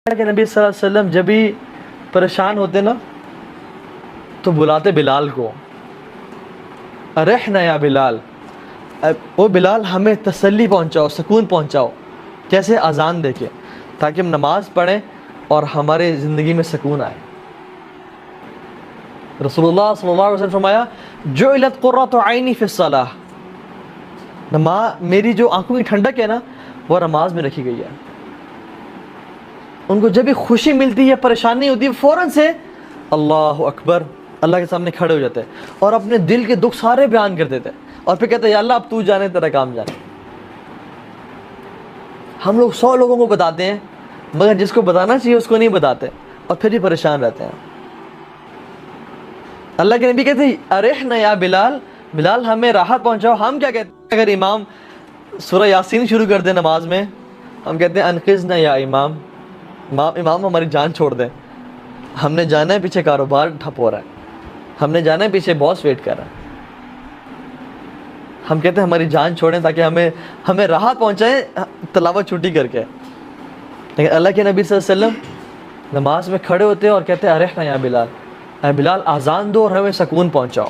کہ نبی صلی اللہ علیہ وسلم جب بھی پریشان ہوتے نا تو بلاتے بلال کو، ارحنا یا بلال، او بلال ہمیں تسلی پہنچاؤ، سکون پہنچاؤ، کیسے اذان دے کے، تاکہ ہم نماز پڑھیں اور ہمارے زندگی میں سکون آئے۔ رسول اللہ صلی اللہ علیہ وسلم فرمایا جعلت قرۃ عینی فی الصلاۃ، میری جو آنکھوں کی ٹھنڈک ہے نا وہ نماز میں رکھی گئی ہے۔ ان کو جب بھی خوشی ملتی ہے، پریشانی ہوتی ہے، فوراً سے اللہ اکبر اللہ کے سامنے کھڑے ہو جاتے ہیں اور اپنے دل کے دکھ سارے بیان کر دیتے ہیں اور پھر کہتے ہیں یا اللہ اب تو جانے تیرا کام جانے۔ ہم لوگ 100 لوگوں کو بتاتے ہیں مگر جس کو بتانا چاہیے اس کو نہیں بتاتے اور پھر ہی پریشان رہتے ہیں۔ اللہ کے نبی کہتے ہیں ارحنا یا بلال، بلال ہمیں راحت پہنچاؤ۔ ہم کیا کہتے ہیں اگر امام سورہ یاسین شروع کر دیں نماز میں، ہم کہتے ہیں انقذنا یا امام، امام ہماری جان چھوڑ دیں، ہم نے جانا ہے پیچھے کاروبار ٹھپ ہو رہا ہے، ہم نے جانا ہے پیچھے باس ویٹ کر رہا ہے۔ ہم کہتے ہیں ہماری جان چھوڑیں تاکہ ہمیں راحت پہنچائیں تلاوت چھٹی کر کے۔ لیکن اللہ کے نبی صلی اللہ علیہ وسلم نماز میں کھڑے ہوتے ہیں اور کہتے ہیں ارحنا یا بلال، اے بلال آزان دو اور ہمیں سکون پہنچاؤ۔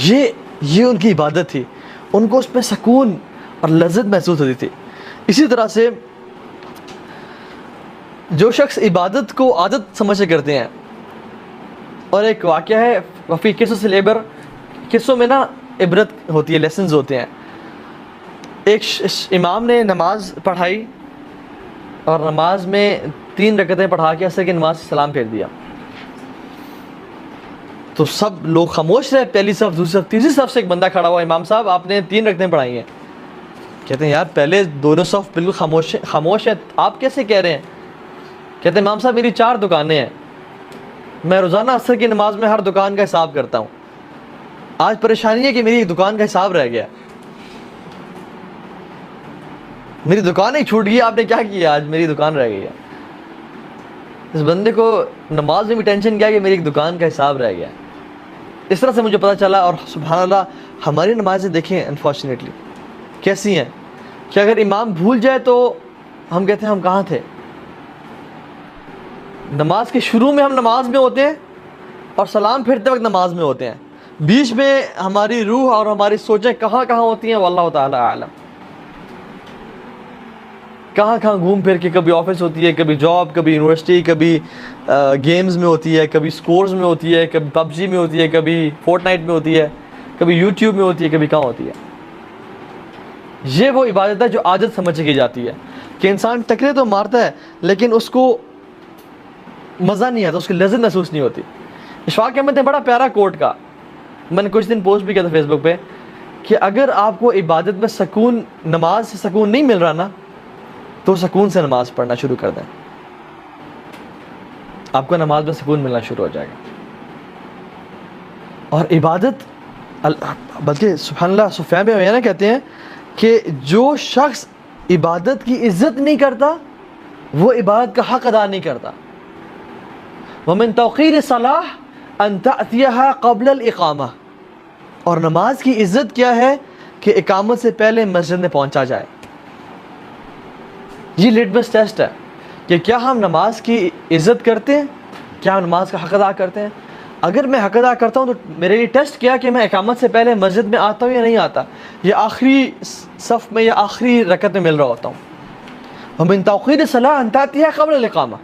یہ ان کی عبادت تھی، ان کو اس میں سکون اور لذت محسوس ہوتی تھی۔ اسی طرح سے جو شخص عبادت کو عادت سمجھ سے کرتے ہیں، اور ایک واقعہ ہے وفی قصص العبر، قصوں میں نا عبرت ہوتی ہے، لیسنز ہوتے ہیں۔ ایک امام نے نماز پڑھائی اور نماز میں 3 رکعتیں پڑھا کے عصر کی نماز سے سلام پھیر دیا، تو سب لوگ خاموش رہے، پہلی صف، دوسری صف، تیسری صف سے ایک بندہ کھڑا ہوا، امام صاحب آپ نے 3 رکعتیں پڑھائی ہیں۔ کہتے ہیں یار پہلے دونوں صف بالکل خاموش ہے، آپ کیسے کہہ رہے ہیں؟ کہتے ہیں امام صاحب میری 4 دکانیں ہیں، میں روزانہ عصر کی نماز میں ہر دکان کا حساب کرتا ہوں، آج پریشانی ہے کہ میری ایک دکان کا حساب رہ گیا، میری دکان ہی چھوٹ گئی، آپ نے کیا کیا آج میری دکان رہ گئی ہے۔ اس بندے کو نماز میں بھی ٹینشن کیا کہ میری ایک دکان کا حساب رہ گیا۔ اس طرح سے مجھے پتہ چلا، اور سبحان اللہ ہماری نمازیں دیکھیں انفارچونیٹلی کیسی ہیں کہ اگر امام بھول جائے تو ہم کہتے ہیں ہم کہاں تھے۔ نماز کے شروع میں ہم نماز میں ہوتے ہیں اور سلام پھرتے وقت نماز میں ہوتے ہیں، بیچ میں ہماری روح اور ہماری سوچیں کہاں ہوتی ہیں واللہ تعالی اعلم، کہاں گھوم پھر کے، کبھی آفس ہوتی ہے، کبھی جاب، کبھی یونیورسٹی، کبھی گیمز میں ہوتی ہے، کبھی سکورز میں ہوتی ہے، کبھی PUBG میں ہوتی ہے، کبھی فورٹ نائٹ میں ہوتی ہے، کبھی یوٹیوب میں ہوتی ہے، کبھی کہاں ہوتی ہے۔ یہ وہ عبادت ہے جو عادت سمجھ کی جاتی ہے کہ انسان ٹکرے تو مارتا ہے لیکن اس کو مزہ نہیں آتا، اس کی لذت محسوس نہیں ہوتی۔ اشفاق احمد نے بڑا پیارا کوٹ کا، میں نے کچھ دن پوسٹ بھی کیا تھا فیس بک پہ، کہ اگر آپ کو عبادت میں سکون، نماز سے سکون نہیں مل رہا نا تو سکون سے نماز پڑھنا شروع کر دیں، آپ کو نماز میں سکون ملنا شروع ہو جائے گا۔ اور عبادت بلکہ سبحان اللہ سفیان بن عیینہ کہتے ہیں کہ جو شخص عبادت کی عزت نہیں کرتا وہ عبادت کا حق ادا نہیں کرتا۔ وَمِن تَوْقِيرِ الصَّلَاةِ أَن تَأْتِيَهَا قَبْلَ الْإِقَامَةِ، اور نماز کی عزت کیا ہے کہ اقامت سے پہلے مسجد میں پہنچا جائے۔ یہ لٹمس ٹیسٹ ہے کہ کیا ہم نماز کی عزت کرتے ہیں، کیا ہم نماز کا حق ادا کرتے ہیں۔ اگر میں حق ادا کرتا ہوں تو میرے لیے ٹیسٹ کیا کہ میں اقامت سے پہلے مسجد میں آتا ہوں یا نہیں آتا، یا آخری صف میں یا آخری رکعت میں مل رہا ہوتا ہوں۔ وَمِن تَوْقِيرِ الصَّلَاةِ أَن تَأْتِيَهَا قَبْلَ الْإِقَامَةِ،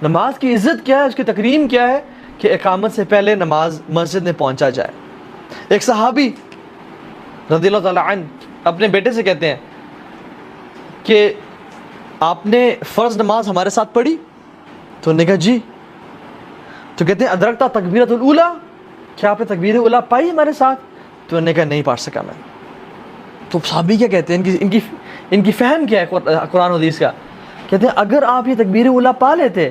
نماز کی عزت کیا ہے، اس کی تکریم کیا ہے کہ اقامت سے پہلے نماز مسجد میں پہنچا جائے۔ ایک صحابی رضی اللہ تعالیٰ عنہ اپنے بیٹے سے کہتے ہیں کہ آپ نے فرض نماز ہمارے ساتھ پڑھی؟ تو انہوں نے کہا جی۔ تو کہتے ہیں ادرکتا تکبیرۃ الاولیٰ، کیا آپ نے تکبیر اولیٰ پائی ہمارے ساتھ؟ تو انہوں نے کہا نہیں پڑھ سکا میں۔ تو صحابی کیا کہتے ہیں، ان کی فہم کیا ہے قرآن و حدیث کا، کہتے ہیں اگر آپ یہ تکبیر اولیٰ پا لیتے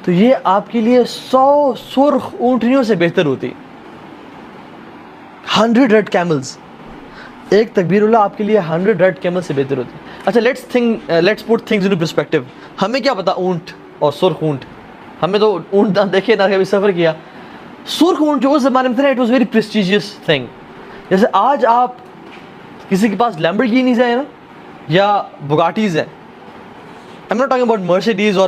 تو یہ آپ کے لیے 100 سرخ اونٹنیوں سے بہتر ہوتی، 100 ریڈ کیملز، ایک تکبیر اولیٰ آپ کے لیے 100 ریڈ کیمل سے بہتر ہوتی۔ اچھا let's put things into perspective, ہمیں کیا پتا اونٹ اور سرخ اونٹ، ہمیں تو اونٹ نہ دیکھے نہ کبھی سفر کیا۔ سرخ اونٹ جو اس زمانے میں تھا نا، it was very prestigious thing. جیسے آج آپ کسی کے پاس لیمبورگینیز ہیں نا یا بگاٹیز ہیں، I'm not talking about Mercedes or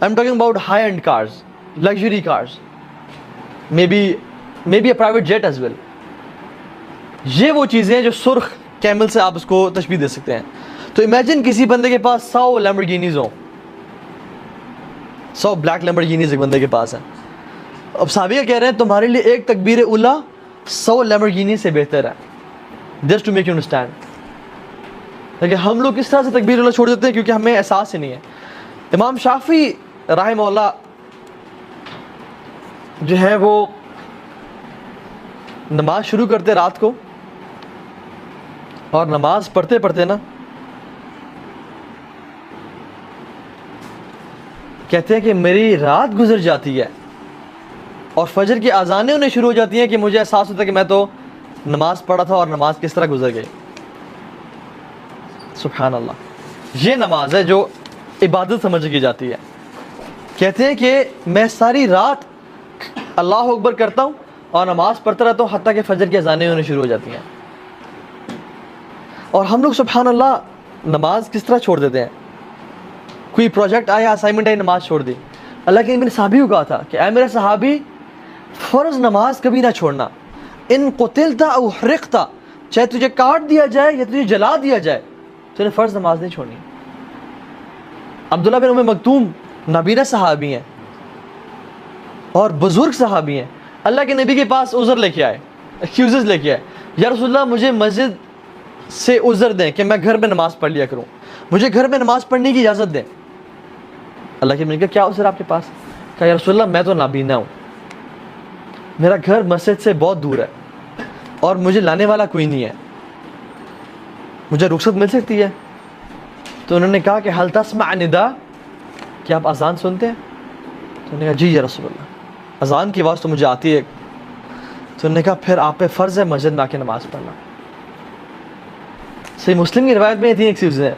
I'm talking about high end cars, luxury cars, maybe a private jet as well. یہ وہ چیزیں ہیں جو سرخ کیمل سے آپ اس کو تشبیہ دے سکتے ہیں. تو امیجن کسی بندے کے پاس 100 لیمبورگینیز ہوں, 100 بلیک لیمبورگینیز ایک بندے کے پاس ہیں. اب صحابہ کہہ رہے ہیں تمہارے لیے ایک تکبیر اولا 100 لیمبورگینی سے بہتر ہے. Just to make you understand. لیکن ہم لوگ کس طرح سے تکبیر اولا چھوڑ دیتے ہیں کیونکہ ہمیں احساس ہی نہیں ہے. امام شافعی رحمہ اللہ جو ہے وہ نماز شروع کرتے رات کو, اور نماز پڑھتے پڑھتے نا کہتے ہیں کہ میری رات گزر جاتی ہے اور فجر کی اذانیں انہیں شروع ہو جاتی ہیں کہ مجھے احساس ہوتا ہے کہ میں تو نماز پڑھا تھا اور نماز کس طرح گزر گئی. سبحان اللہ. یہ نماز ہے جو عبادت سمجھ کی جاتی ہے. کہتے ہیں کہ میں ساری رات اللہ اکبر کرتا ہوں اور نماز پڑھتا رہتا ہوں حتیٰ کہ فجر کی اذانیں ہونے شروع ہو جاتی ہیں. اور ہم لوگ سبحان اللہ نماز کس طرح چھوڑ دیتے ہیں. کوئی پروجیکٹ آیا, اسائنمنٹ آئی, نماز چھوڑ دی. اللہ کے نبی نے صحابی کو کہا تھا کہ اے میرے صحابی فرض نماز کبھی نہ چھوڑنا. ان قتلت او حرقت, چاہے تجھے کاٹ دیا جائے یا تجھے جلا دیا جائے, تو نے فرض نماز نہیں چھوڑنی. عبداللہ بن ام مکتوم نابینا صحابی ہیں اور بزرگ صحابی ہیں. اللہ کے نبی کے پاس عذر لے کے آئے, ایکسکیوزز لے کے آئے. یا رسول اللہ مجھے مسجد سے عذر دیں کہ میں گھر میں نماز پڑھ لیا کروں, مجھے گھر میں نماز پڑھنے کی اجازت دیں. اللہ کے نبی نے کہا کیا عذر آپ کے پاس؟ کہا یا رسول اللہ میں تو نابینا ہوں, میرا گھر مسجد سے بہت دور ہے اور مجھے لانے والا کوئی نہیں ہے, مجھے رخصت مل سکتی ہے؟ تو انہوں نے کہا کہ حل تسمع ندا, کیا آپ اذان سنتے ہیں؟ تو انہوں نے کہا جی یا رسول اللہ, اذان کی آواز تو مجھے آتی ہے. تو انہوں نے کہا پھر آپ پہ فرض ہے مسجد میں آ کے نماز پڑھنا. صحیح مسلم کی روایت میں 3 ایکسکیوزز ہیں,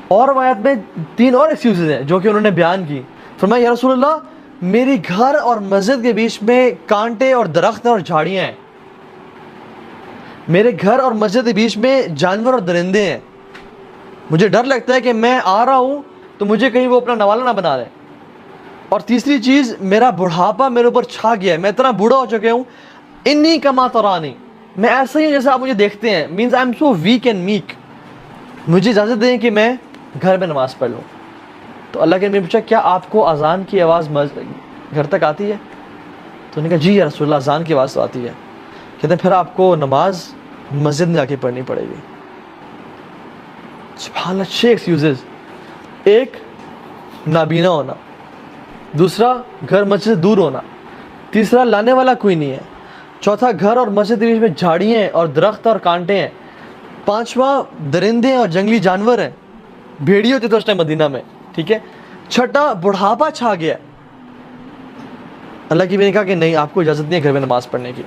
اور روایت میں 3 اور ایکسکیوزز ہیں جو کہ انہوں نے بیان کی. فرمایا یا رسول اللہ میری گھر اور مسجد کے بیچ میں کانٹے اور درخت اور جھاڑیاں ہیں, میرے گھر اور مسجد کے بیچ میں جانور اور درندے ہیں, مجھے ڈر لگتا ہے کہ میں آ رہا ہوں تو مجھے کہیں وہ اپنا نوالا نہ بنا لیں. اور تیسری چیز میرا بڑھاپا میرے اوپر چھا گیا ہے, میں اتنا بوڑھا ہو چکا ہوں. انی کما ترانی, میں ایسا ہی ہوں جیسے آپ مجھے دیکھتے ہیں, means I am so weak and meek, مجھے اجازت دیں کہ میں گھر میں نماز پڑھ لوں. تو اللہ کے نبی نے پوچھا کیا آپ کو اذان کی آواز گھر تک آتی ہے؟ تو انہوں نے کہا جی یا رسول اللہ اذان کی آواز تو آتی ہے. کہتے ہیں پھر آپ کو نماز مسجد میں جا کے پڑھنی پڑے گی. سبحان اللہ. 6 ایکسکیوزز. ایک نابینا ہونا, دوسرا گھر مسجد سے دور ہونا, تیسرا لانے والا کوئی نہیں ہے, چوتھا گھر اور مسجد کے بیچ میں جھاڑیاں ہیں اور درخت اور کانٹے ہیں, پانچواں درندے اور جنگلی جانور ہیں, بھیڑی ہوتے تھے اس ٹائم مدینہ میں, ٹھیک ہے, چھٹا بڑھاپا چھا گیا. اللہ کی بھی نے کہا کہ نہیں آپ کو اجازت نہیں ہے گھر میں نماز پڑھنے کی.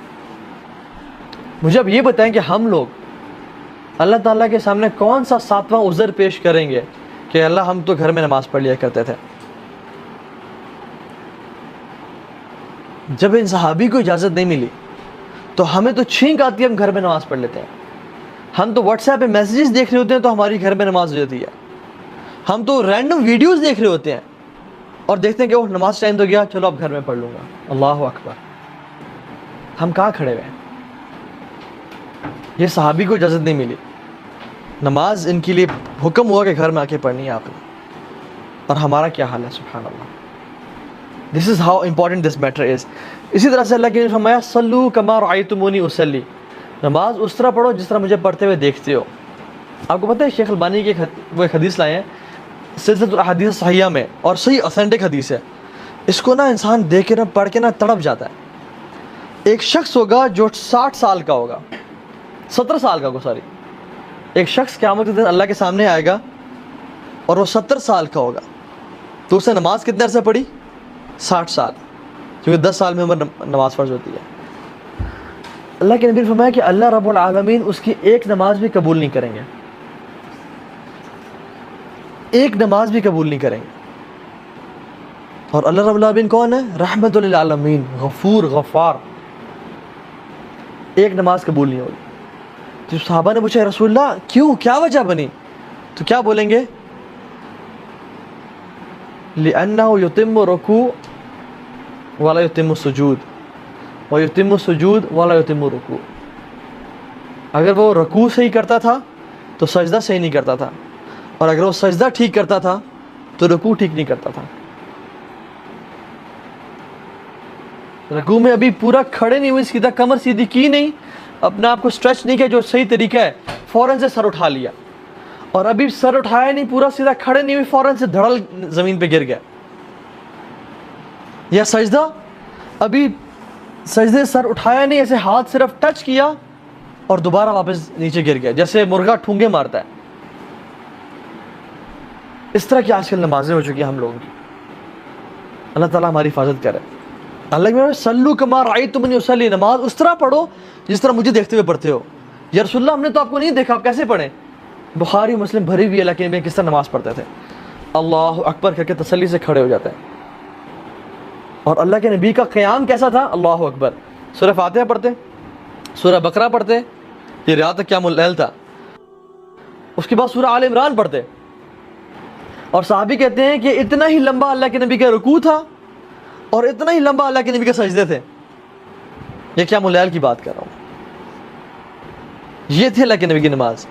مجھے اب یہ بتائیں کہ ہم لوگ اللہ تعالیٰ کے سامنے کون سا 7واں عذر پیش کریں گے کہ اللہ ہم تو گھر میں نماز پڑھ لیا کرتے تھے. جب ان صحابی کو اجازت نہیں ملی تو ہمیں تو چھینک آتی ہے, ہم گھر میں نماز پڑھ لیتے ہیں. ہم تو واٹس ایپ پہ میسیجز دیکھ رہے ہوتے ہیں تو ہماری گھر میں نماز ہو جاتی ہے. ہم تو رینڈم ویڈیوز دیکھ رہے ہوتے ہیں اور دیکھتے ہیں کہ وہ نماز ٹائم تو گیا, چلو اب گھر میں پڑھ لوں گا. اللہ اکبر. ہم کہاں کھڑے ہوئے ہیں؟ یہ صحابی کو اجازت نہیں ملی, نماز ان کے لیے حکم ہوا کہ گھر میں آ کے پڑھنی ہے آپ نے, اور ہمارا کیا حال ہے. سبحان اللہ. This is how important this matter is. اسی طرح سے اللہ کے نے فرمایا صلو کما رأیتمونی اصلی, نماز اس طرح پڑھو جس طرح مجھے پڑھتے ہوئے دیکھتے ہو. آپ کو پتہ ہے شیخ البانی کی وہ ایک حدیث لائے ہیں سلسلۃ الاحادیث الصحیحہ میں, اور صحیح اوتھینٹک حدیث ہے. اس کو نا انسان دیکھ کے نا پڑھ کے نا تڑپ جاتا ہے. ایک شخص ہوگا جو 60 سال کا ہوگا, 70 سال کا ہوگا, سوری, ایک شخص قیامت کے دن اللہ کے سامنے آئے گا اور وہ 70 سال کا ہوگا. تو اس نے نماز کتنے عرصے پڑھی؟ 60 سال, کیونکہ 10 سال میں عمر نماز فرض ہوتی ہے. اللہ کے نبی نے فرمایا کہ اللہ رب العالمین اس کی ایک نماز بھی قبول نہیں کریں گے, ایک نماز بھی قبول نہیں کریں گے. اور اللہ رب العالمین کون ہے؟ رحمت للعالمین, غفور غفار. ایک نماز قبول نہیں ہوگی. تو صحابہ نے پوچھا رسول اللہ کیوں, کیا وجہ بنی؟ تو کیا بولیں گے؟ لِأَنَّهُ يُتِمُّ رُكُوعَ وَلَا يُتِمُّ السُّجُودَ وَيُتِمُّ السُّجُودَ وَلَا يُتِمُّ الرُّكُوعَ. اگر وہ رکوع صحیح کرتا تھا تو سجدہ صحیح نہیں کرتا تھا، اور اگر وہ سجدہ ٹھیک کرتا تھا تو رکوع ٹھیک نہیں کرتا تھا. رکوع میں ابھی پورا کھڑے نہیں ہوئے، سیدھا کمر سیدھی کی نہیں، اپنے آپ کو اسٹریچ نہیں کیا جو صحیح طریقہ ہے، فوراً سے سر اٹھا لیا، اور ابھی سر اٹھایا نہیں، پورا سیدھا کھڑے نہیں ہوئے، فوراً سے دھڑل زمین پہ گر گیا. یا سجدہ ابھی سجدے سر اٹھایا نہیں، ایسے ہاتھ صرف ٹچ کیا اور دوبارہ واپس نیچے گر گیا، جیسے مرغا ٹھونگے مارتا ہے. اس طرح کی آج کل نمازیں ہو چکی ہیں ہم لوگوں کی. اللہ تعالیٰ ہماری حفاظت کرے. اللہ کہ صلو کما رأیتمونی اصلی، نماز اس طرح پڑھو جس طرح مجھے دیکھتے ہوئے پڑھتے ہو. یا رسول اللہ ہم نے تو آپ کو نہیں دیکھا، آپ کیسے پڑھیں؟ بخاری مسلم بھری ہوئی اللہ کے نبی کس طرح نماز پڑھتے تھے، اللہ اکبر کر کے تسلی سے کھڑے ہو جاتے ہیں. اور اللہ کے نبی کا قیام کیسا تھا؟ اللہ اکبر. سورہ فاتحہ پڑھتے، سورہ بقرہ پڑھتے، یہ رات تک قیام اللیل تھا. اس کے بعد سورہ آل عمران پڑھتے. اور صحابی کہتے ہیں کہ اتنا ہی لمبا اللہ کے نبی کا رکوع تھا اور اتنا ہی لمبا اللہ کے نبی کے سجدے تھے. یہ قیام اللیل کی بات کر رہا ہوں. یہ تھی اللہ کے نبی کی نماز.